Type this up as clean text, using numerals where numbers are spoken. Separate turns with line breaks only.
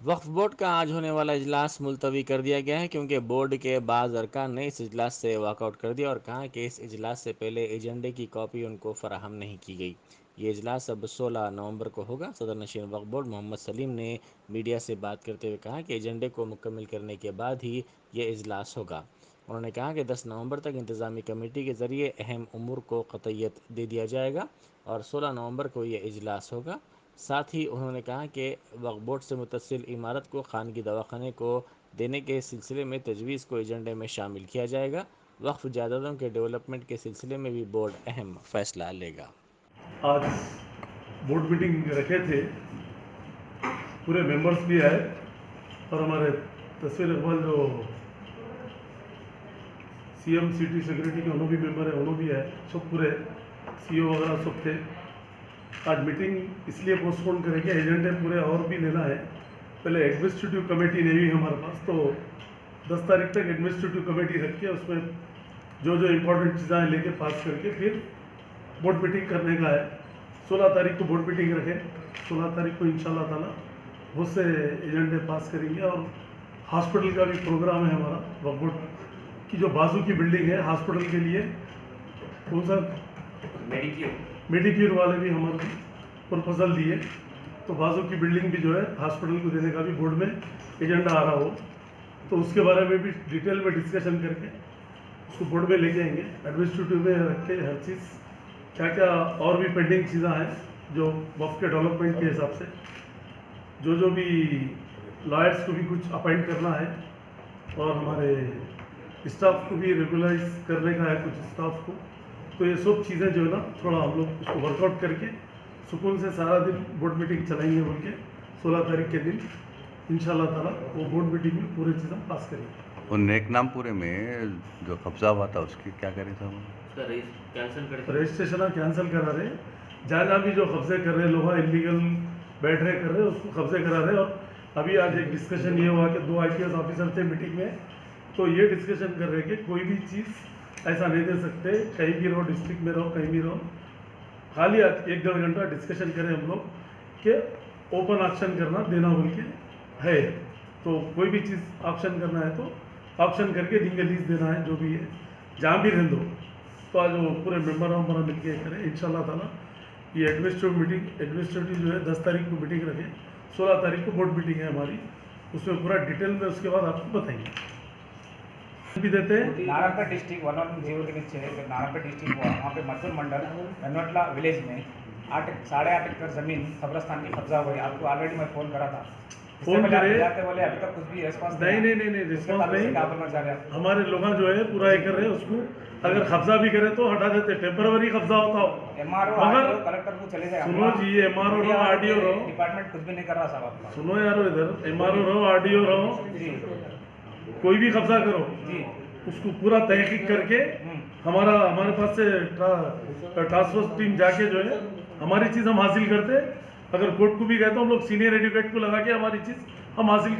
वक्फ board का आज होने वाला इजलास मुलतवी कर दिया गया है क्योंकि बोर्ड के बाज़ अरकान ने इस इजलास से वॉकआउट कर दिया और कहा कि इस इजलास से पहले एजेंडे की कॉपी उनको फराहम नहीं की गई। ये इजलास अब 16 नवंबर को होगा। सदर नशीन वक्फ बोर्ड मोहम्मद सलीम ने मीडिया से बात करते हुए कहा कि एजेंडे को मुकम्मल करने के बाद ही ये इजलास होगा। उन्होंने कहा कि 10 नवंबर तक इंतज़ामी कमेटी के ज़रिए अहम उमूर को क़तय्यत दे दिया जाएगा और 16 नवंबर को ये इजलास होगा। साथ ही उन्होंने कहा कि वक्फ बोर्ड से मुतसिल इमारत को खानगी दवाखाने को देने के सिलसिले में तजवीज़ को एजेंडे में शामिल किया जाएगा। वक्फ जायदादों के डेवलपमेंट के सिलसिले में भी बोर्ड अहम फैसला लेगा।
आज बोर्ड मीटिंग रखे थे, पूरे मेंबर्स भी आए और हमारे तस्वीर इकबाल जो सीएम सिटी सेक्रेटरी के उन्होंने भी मेंबर है, उन्होंने भी आए, सब पूरे सीईओ वगैरह सब थे। आज मीटिंग इसलिए पोस्टपोन करेंगे, एजेंडे पूरे और भी लेना है। पहले एडमिनिस्ट्रेटिव कमेटी नहीं हुई हमारे पास, तो 10 तारीख तक एडमिनिस्ट्रेटिव कमेटी रख के उसमें जो जो इम्पोर्टेंट चीज़ें लेके पास करके फिर बोर्ड मीटिंग करने का है। 16 तारीख को बोर्ड मीटिंग रखें, 16 तारीख को इंशाल्लाह ताला बहुत से एजेंडे पास करेंगे। और हॉस्पिटल का भी प्रोग्राम है हमारा। वक्फ बोर्ड की जो बाजू की बिल्डिंग है हॉस्पिटल के लिए, कौन सा मेडिक्योर वाले भी हमारे प्रपोजल दिए, तो बाजू की बिल्डिंग भी जो है हॉस्पिटल को देने का भी बोर्ड में एजेंडा आ रहा हो, तो उसके बारे में भी डिटेल में डिस्कशन करके उसको बोर्ड में लेके आएंगे। एडमिनिस्ट्रेटिव में रख के हर चीज़ क्या क्या और भी पेंडिंग चीज़ें हैं जो वक्फ के डेवलपमेंट के हिसाब से जो भी लॉयर्स को भी कुछ अपॉइंट करना है और हमारे स्टाफ को भी रेगुलराइज करने का है कुछ स्टाफ को। तो ये सब चीज़ें जो है ना थोड़ा हम लोग उसको वर्कआउट करके सुकून से सारा दिन बोर्ड मीटिंग चलाएंगे बोल के 16 तारीख के दिन इंशाल्लाह ताला वो बोर्ड मीटिंग में पूरी चीज़ें पास करेंगे।
और नेकनामपुरे में जो कब्जा हुआ था उसकी क्या करें साहब?
रजिस्ट्रेशन कैंसिल करा रहे, जहाँ जहाँ भी जो कब्जे कर रहे लोग इलीगल बैठ रहे कर रहे उसको कब्जे करा रहे। और अभी आज एक डिस्कशन ये हुआ कि 2 IPS ऑफिसर थे मीटिंग में, तो ये डिस्कशन कर रहे कि कोई भी चीज़ ऐसा नहीं दे सकते, कहीं भी रहो, डिस्ट्रिक्ट में रहो, कहीं भी रहो, खाली 1-1.5 घंटा डिस्कशन करें हम लोग कि ओपन ऑक्शन करना देना बोल के है। तो कोई भी चीज़ ऑक्शन करना है तो ऑक्शन करके देंगे, लीज देना है जो भी है जहाँ भी रहने दो। तो आज वो पूरे मेंबर हमारा मिल के करें इंशाल्लाह ताला। ये एडमिनिस्ट्रेटिव जो है 10 तारीख को मीटिंग रखें, 16 तारीख को बोर्ड मीटिंग है हमारी, उसमें पूरा डिटेल में उसके बाद आपको बताएंगे भी देते हैं।
नारायणपेट डिस्ट्रिक्ट 110 के नीचे है, नारायणपेट डिस्ट्रिक्ट हुआ, वहाँ पे मथुर मंडल रनवटला विलेज में 8.5 एकड़ जमीन कब्रस्तान की कब्जा हुई। आपको ऑलरेडी मैं फ़ोन करा था,
फोन करे
जाते बोले अभी तक कुछ भी रिस्पांस
नहीं रिस्पॉन्स नहीं।
क्या बोलना चाह रहे हैं?
हमारे लोग जो है पूरा ये कर रहे हैं, उसको अगर कब्जा भी करे तो हटा देते, टेम्पररी कब्जा होता हो।
MRO
मगर
कलेक्टर को चले जाए।
सुनो जी, ये MRO रहो, RDO रहो,
डिपार्टमेंट कुछ भी नहीं कर रहा साहब आपका।
सुनो यारो, इधर MRO रहो, RDO रहो,
जी
कोई भी कब्जा करो
जी
उसको पूरा तहकीक करके हमारे पास से टास्क फोर्स टीम जाके जो है हमारी चीज़ हम हासिल करते। अगर कोर्ट को भी गए तो हम लोग सीनियर एडवोकेट को लगा के हमारी चीज़ हम हासिल